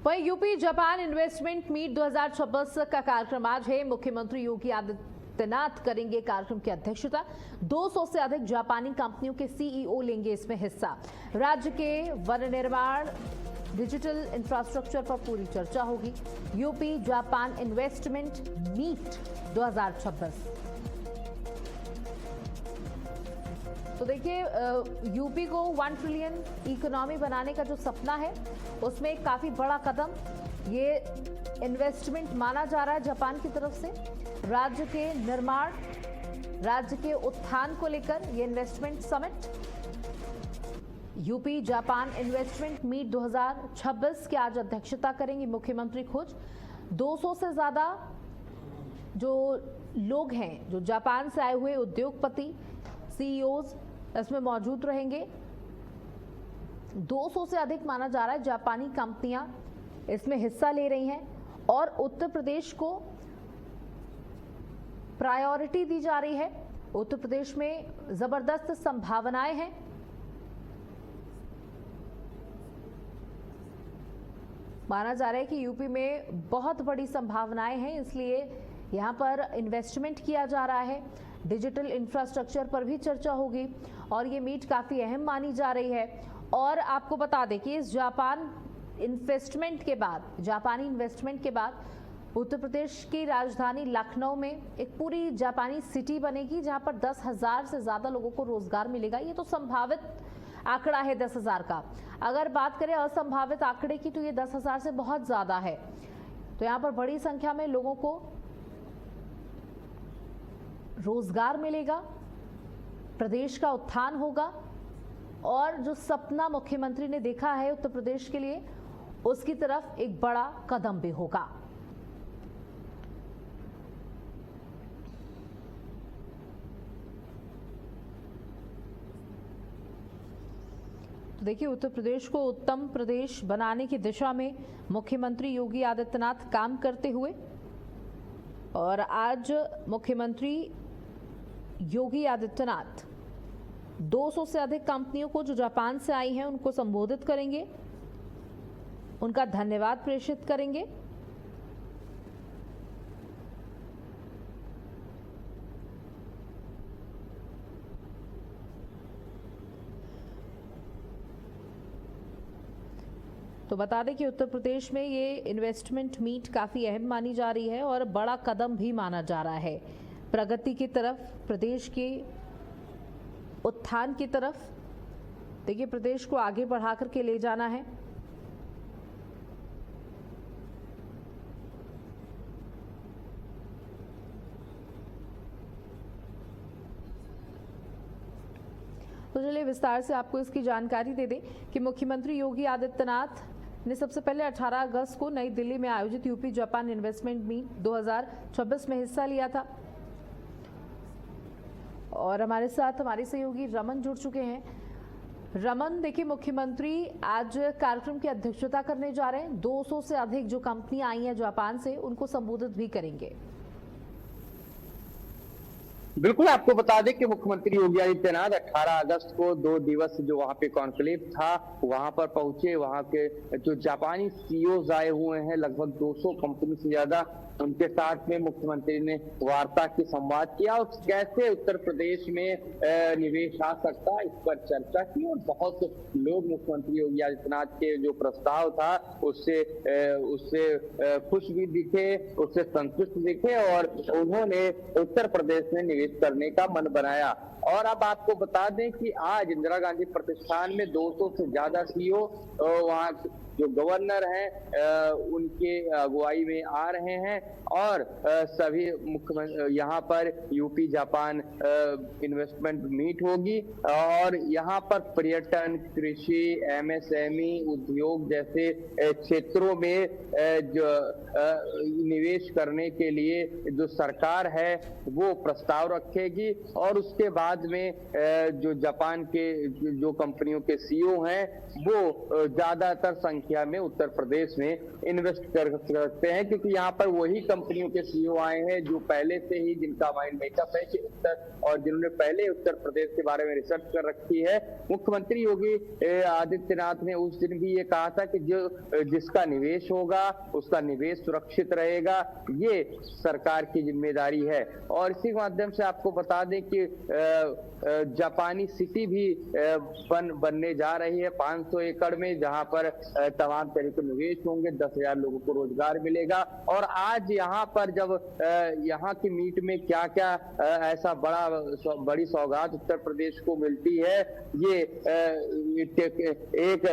वहीं UP Japan investment meet 2026 का कार्यक्रम आज है। मुख्यमंत्री योगी आदित्यनाथ करेंगे कार्यक्रम की अध्यक्षता। 200 से अधिक जापानी कंपनियों के सीईओ लेंगे इसमें हिस्सा। राज्य के वन निर्माण, डिजिटल इंफ्रास्ट्रक्चर पर पूरी चर्चा होगी। UP Japan investment meet 2026। तो देखिए, यूपी को 1 ट्रिलियन इकोनॉमी बनाने का जो सपना है उसमें एक काफी बड़ा कदम ये इन्वेस्टमेंट माना जा रहा है जापान की तरफ से। राज्य के निर्माण, राज्य के उत्थान को लेकर ये investment summit, UP Japan investment meet 2026 की आज अध्यक्षता करेंगे मुख्यमंत्री खुद। 200 से ज्यादा जो लोग हैं, जो जापान से आए हुए उद्योगपति, सीईओज इसमें मौजूद रहेंगे। 200 से अधिक माना जा रहा है जापानी कंपनियां इसमें हिस्सा ले रही हैं और उत्तर प्रदेश को प्रायोरिटी दी जा रही है। उत्तर प्रदेश में जबरदस्त संभावनाएं हैं। माना जा रहा है कि यूपी में बहुत बड़ी संभावनाएं हैं, इसलिए यहां पर इन्वेस्टमेंट किया जा रहा है। डिजिटल इंफ्रास्ट्रक्चर पर भी चर्चा होगी और ये मीट काफी अहम मानी जा रही है। और आपको बता दें कि इस जापानी इन्वेस्टमेंट के बाद उत्तर प्रदेश की राजधानी लखनऊ में एक पूरी जापानी सिटी बनेगी, जहां पर 10,000 से ज्यादा लोगों को रोजगार मिलेगा। ये तो संभावित आंकड़ा है 10,000 का। अगर बात करें असंभावित आंकड़े की तो ये 10,000 से बहुत ज्यादा है। तो यहाँ पर बड़ी संख्या में लोगों को रोजगार मिलेगा, प्रदेश का उत्थान होगा और जो सपना मुख्यमंत्री ने देखा है उत्तर प्रदेश के लिए, उसकी तरफ एक बड़ा कदम भी होगा। तो देखिए, उत्तर प्रदेश को उत्तम प्रदेश बनाने की दिशा में मुख्यमंत्री योगी आदित्यनाथ काम करते हुए, और आज मुख्यमंत्री योगी आदित्यनाथ 200 से अधिक कंपनियों को जो जापान से आई हैं उनको संबोधित करेंगे, उनका धन्यवाद प्रेषित करेंगे। तो बता दें कि उत्तर प्रदेश में ये इन्वेस्टमेंट मीट काफी अहम मानी जा रही है और बड़ा कदम भी माना जा रहा है प्रगति की तरफ, प्रदेश के उत्थान की तरफ। देखिए, प्रदेश को आगे बढ़ा करके ले जाना है। तो चलिए विस्तार से आपको इसकी जानकारी दे दें कि मुख्यमंत्री योगी आदित्यनाथ ने सबसे पहले 18 अगस्त को नई दिल्ली में आयोजित यूपी जापान इन्वेस्टमेंट मीट 2026 में हिस्सा लिया था। और हमारे साथ हमारे सहयोगी रमन जुड़ चुके हैं। रमन, देखिए, मुख्यमंत्री आज कार्यक्रम की अध्यक्षता करने जा रहे हैं। 200 से अधिक जो कंपनियां आई हैं जापान से, उनको संबोधित भी करेंगे। बिल्कुल, आपको बता दें कि मुख्यमंत्री योगी आदित्यनाथ 18 अगस्त को 2 दिवस जो वहां पे कॉन्क्लेव था वहां पर पहुंचे। वहां के जो जापानी सीईओज आए हुए हैं, लगभग 200 कंपनी से ज्यादा, उनके साथ में मुख्यमंत्री ने वार्ता की, संवाद किया और कैसे उत्तर प्रदेश में निवेश आ सकता है इस पर चर्चा की। और बहुत लोग मुख्यमंत्री योगी आदित्यनाथ के जो प्रस्ताव था उससे खुश भी दिखे, उससे संतुष्ट दिखे और उन्होंने उत्तर प्रदेश में निवेश करने का मन बनाया। और अब आपको बता दें कि आज इंदिरा गांधी प्रतिष्ठान में 200 से ज्यादा सीईओ वहाँ जो गवर्नर हैं उनके अगुवाई में आ रहे हैं और सभी मुख्यमंत्री यहाँ पर यूपी जापान इन्वेस्टमेंट मीट होगी। और यहाँ पर पर्यटन, कृषि, एमएसएमई, उद्योग जैसे क्षेत्रों में जो निवेश करने के लिए जो सरकार है वो प्रस्ताव रखेगी। और उसके बाद में जो जापान के जो कंपनियों के सीईओ हैं वो ज्यादातर संख्या संख्या में उत्तर प्रदेश में इन्वेस्ट कर सकते हैं, क्योंकि यहाँ पर वही कंपनियों के सीईओ आए हैं जो पहले से ही, जिनका माइंड मेकअप है कि और जिन्होंने पहले उत्तर प्रदेश के बारे में रिसर्च कर रखी है। मुख्यमंत्री योगी आदित्यनाथ ने उस दिन भी ये कहा था कि जिसका निवेश होगा उसका निवेश सुरक्षित रहेगा, ये सरकार की जिम्मेदारी है। और इसी माध्यम से आपको बता दें कि जापानी सिटी भी बनने जा रही है 500 एकड़ में, जहां पर तमाम तरह के निवेश होंगे, 10,000 लोगों को रोजगार मिलेगा। और आज यहाँ पर जब यहाँ की मीट में क्या क्या ऐसा बड़ी सौगात उत्तर प्रदेश को मिलती है, ये एक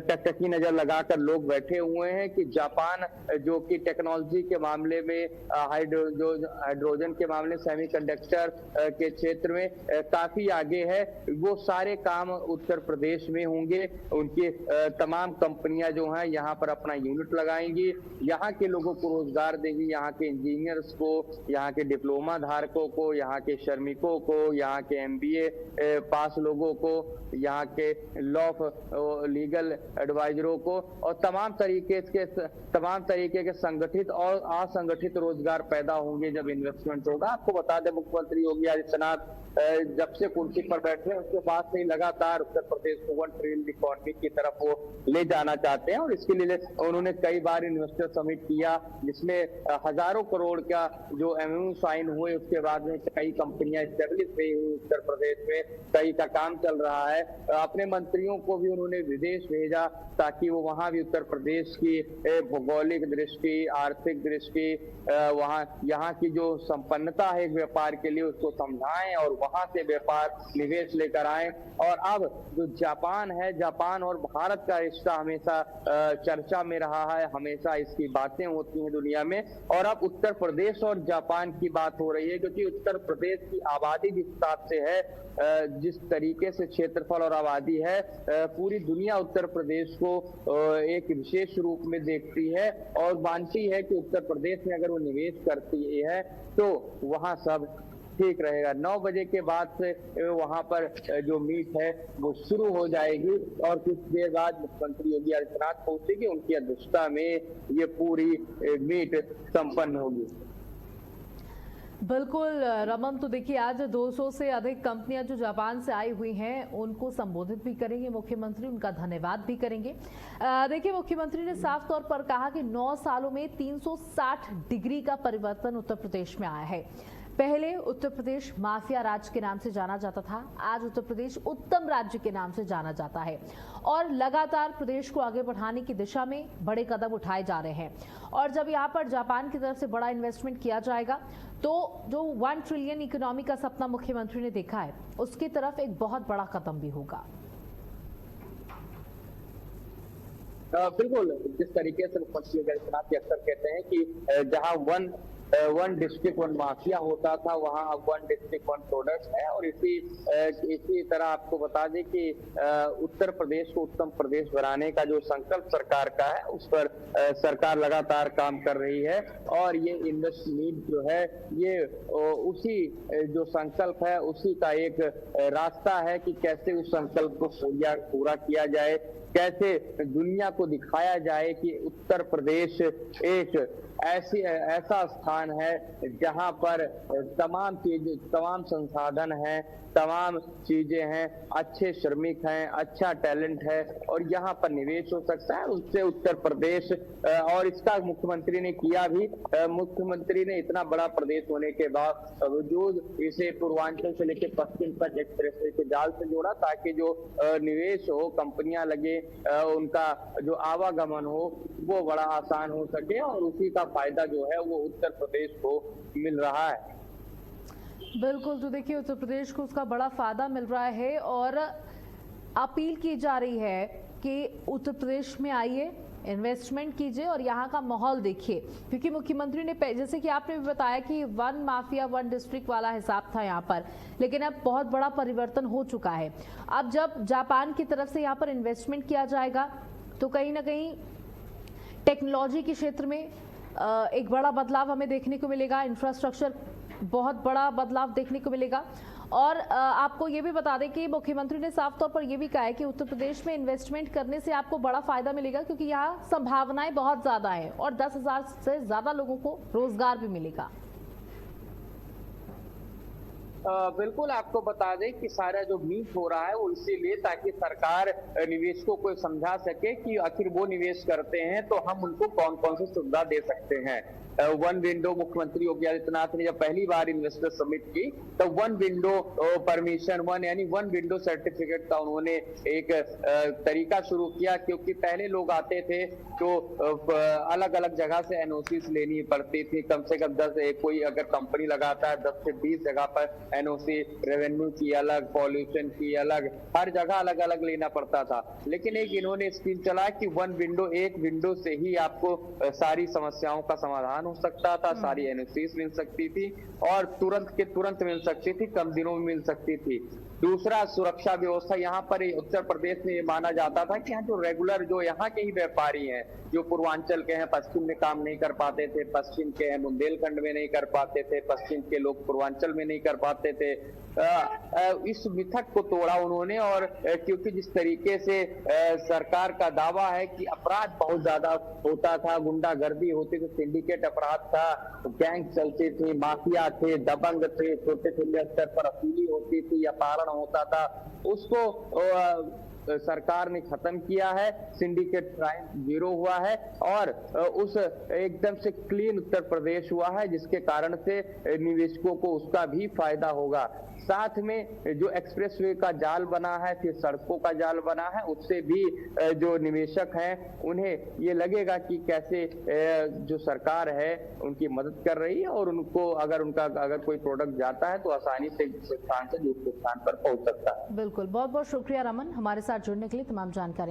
टकटकी नजर लगाकर लोग बैठे हुए हैं कि जापान जो कि टेक्नोलॉजी के मामले में, हाइड्रोजन के मामले, सेमीकंडक्टर के क्षेत्र में काफी आगे है, वो सारे काम उत्तर प्रदेश में होंगे। उनके तमाम कंपनियां जो हैं यहाँ पर अपना यूनिट लगाएंगी, यहाँ के लोगों को रोजगार देगी, यहाँ के इंजीनियर्स को, यहाँ के डिप्लोमा धारकों को, यहाँ के श्रमिकों को, यहाँ के MBA पास लोगों को, यहाँ के लीगल एडवाइजरों को, और तमाम तरीके के संगठित और असंगठित रोजगार पैदा होंगे जब इन्वेस्टमेंट होगा। आपको बता दें, मुख्यमंत्री योगी आदित्यनाथ जब से कुर्सी पर बैठे उसके बाद से ही लगातार उत्तर प्रदेश को 1 ट्रिलियन इकोनॉमी की तरफ वो ले जाना चाहते हैं, और इसके लिए उन्होंने कई बार इन्वेस्टर समिट किया, जिसमें हजारों करोड़ का जो MOU साइन हुए। उसके बाद में कई कंपनियां स्टेब्लिश हुई उत्तर प्रदेश में, कई का काम चल रहा है। अपने मंत्रियों को भी उन्होंने विदेश भेजा ताकि वो वहां भी उत्तर प्रदेश की भौगोलिक दृष्टि, आर्थिक दृष्टि, यहाँ की जो संपन्नता है व्यापार के लिए, उसको समझाएं और वहां से व्यापार निवेश लेकर आए। और अब जो जापान है, जापान और भारत का रिश्ता हमेशा चर्चा में रहा है, हमेशा इसकी बातें होती हैं दुनिया में, और अब उत्तर प्रदेश और जापान की बात हो रही है, क्योंकि उत्तर प्रदेश की आबादी जिस हिसाब से है, जिस तरीके से क्षेत्रफल और आबादी है, पूरी दुनिया उत्तर प्रदेश को एक विशेष रूप में देखती है और मानती है कि उत्तर प्रदेश में अगर वो निवेश करती है तो वहां सब ठीक रहेगा। 9 बजे के बाद से वहां पर जो मीट है वो शुरू हो जाएगी, और कुछ देर बाद मुख्यमंत्री योगी आदित्यनाथ पहुंचेगी, उनकी अध्यक्षता में ये पूरी मीट संपन्न होगी। बिल्कुल रमन, तो देखिए आज 200 से अधिक कंपनियां जो जापान से आई हुई हैं उनको संबोधित भी करेंगे मुख्यमंत्री, उनका धन्यवाद भी करेंगे। देखिए मुख्यमंत्री ने साफ तौर पर कहा कि 9 सालों में 360 डिग्री का परिवर्तन उत्तर प्रदेश में आया है। पहले उत्तर प्रदेश माफिया राज्य के नाम से जाना जाता था, आज उत्तर प्रदेश उत्तम राज्य के नाम से जाना जाता है, और लगातार प्रदेश को आगे बढ़ाने की दिशा में बड़े कदम उठाए जा रहे हैं। और जब यहाँ पर जापान की तरफ से बड़ा इन्वेस्टमेंट किया जाएगा तो जो 1 ट्रिलियन इकोनॉमी का सपना मुख्यमंत्री ने देखा है उसकी तरफ एक बहुत बड़ा कदम भी होगा। बिल्कुल, जिस तरीके से मुख्यमंत्री योगी आदित्यनाथ अक्सर कहते हैं कि जहां वन डिस्ट्रिक्ट 1 माफिया होता था, वहां अब 1 डिस्ट्रिक्ट 1 प्रोडक्ट्स है। और इसी तरह आपको बता दें कि उत्तर प्रदेश को उत्तम प्रदेश बनाने का जो संकल्प सरकार का है, उस पर सरकार लगातार काम कर रही है। और ये इन्वेस्ट मीट जो है, ये उसी जो संकल्प है उसी का एक रास्ता है कि कैसे उस संकल्प को पूरा किया जाए, कैसे दुनिया को दिखाया जाए कि उत्तर प्रदेश एक ऐसा स्थान है जहां पर तमाम संसाधन हैं, तमाम चीजें हैं, अच्छे श्रमिक हैं, अच्छा टैलेंट है, और यहाँ पर निवेश हो सकता है। उससे उत्तर प्रदेश, और इसका मुख्यमंत्री ने किया भी। मुख्यमंत्री ने इतना बड़ा प्रदेश होने के बावजूद इसे पूर्वांचल से लेकर पश्चिम तक एक्सप्रेसवे के जाल से जोड़ा, ताकि जो निवेश हो, कंपनियां लगे, उनका जो आवागमन हो वो बड़ा आसान हो सके, और उसी का फायदा जो है वो उत्तर प्रदेश को मिल रहा है। बिल्कुल, तो देखिए उत्तर प्रदेश को उसका बड़ा फायदा मिल रहा है, और अपील की जा रही है कि उत्तर प्रदेश में आइए, इन्वेस्टमेंट कीजिए और यहाँ का माहौल देखिए। क्योंकि मुख्यमंत्री ने, जैसे कि आपने भी बताया कि 1 माफिया 1 डिस्ट्रिक्ट वाला हिसाब था यहाँ पर, लेकिन अब बहुत बड़ा परिवर्तन हो चुका है। अब जब जापान की तरफ से यहाँ पर इन्वेस्टमेंट किया जाएगा तो कहीं ना कहीं टेक्नोलॉजी के क्षेत्र में एक बड़ा बदलाव हमें देखने को मिलेगा, इंफ्रास्ट्रक्चर बहुत बड़ा बदलाव देखने को मिलेगा, और आपको ये भी बता दें कि मुख्यमंत्री ने साफ तौर पर ये भी कहा है कि उत्तर प्रदेश में इन्वेस्टमेंट करने से आपको बड़ा फायदा मिलेगा, क्योंकि यहाँ संभावनाएं बहुत ज्यादा हैं और 10,000 से ज्यादा लोगों को रोजगार भी मिलेगा। बिल्कुल, आपको बता दें कि सारा जो मीट हो रहा है वो इसीलिए ताकि सरकार निवेशकों को समझा सके कि आखिर वो निवेश करते हैं तो हम उनको कौन कौन सी सुविधा दे सकते हैं। वन विंडो मुख्यमंत्री योगी आदित्यनाथ ने जब पहली बार इन्वेस्टर समिट की तो वन विंडो परमिशन यानी वन विंडो सर्टिफिकेट का उन्होंने एक तरीका शुरू किया, क्योंकि पहले लोग आते थे तो अलग अलग जगह से एनओसी लेनी पड़ती थी। कम से कम 10 कोई अगर कंपनी लगाता है 10 से 20 जगह पर एनओसी, रेवेन्यू की अलग, पॉल्यूशन की अलग, हर जगह अलग अलग लेना पड़ता था। लेकिन एक इन्होंने स्कीम चलाया कि वन विंडो, एक विंडो से ही आपको सारी समस्याओं का समाधान हो सकता था, सारी एनओसी मिल सकती थी और तुरंत के तुरंत मिल सकती थी, कम दिनों में मिल सकती थी। दूसरा, सुरक्षा व्यवस्था। यहाँ पर उत्तर प्रदेश में ये माना जाता था कि यहाँ जो रेगुलर जो यहाँ के ही व्यापारी हैं, जो पूर्वांचल के हैं, पश्चिम में काम नहीं कर पाते थे, पश्चिम के हैं बुंदेलखंड में नहीं कर पाते थे, पश्चिम के लोग पूर्वांचल में नहीं कर पाते थे। इस मिथक को तोड़ा उन्होंने, और क्योंकि जिस तरीके से सरकार का दावा है कि अपराध बहुत ज्यादा होता था, गुंडागर्दी होती थी, सिंडिकेट अपराध था, गैंग चलते थे, माफिया थे, दबंग थे, छोटे छोटे स्तर पर वसूली होती थी, अपहरण होता था, उसको सरकार ने खत्म किया है। सिंडिकेट क्राइम जीरो हुआ है और उस एकदम से क्लीन उत्तर प्रदेश हुआ है, जिसके कारण से निवेशकों को उसका भी फायदा होगा। साथ में जो एक्सप्रेसवे का जाल बना है, फिर सड़कों का जाल बना है, उससे भी जो निवेशक हैं उन्हें ये लगेगा कि कैसे जो सरकार है उनकी मदद कर रही है और उनको अगर कोई प्रोडक्ट जाता है तो आसानी से स्थान से दूसरे स्थान पर पहुंच सकता है। बिल्कुल, बहुत बहुत शुक्रिया रमन, हमारे साथ जुड़ने के लिए, तमाम जानकारी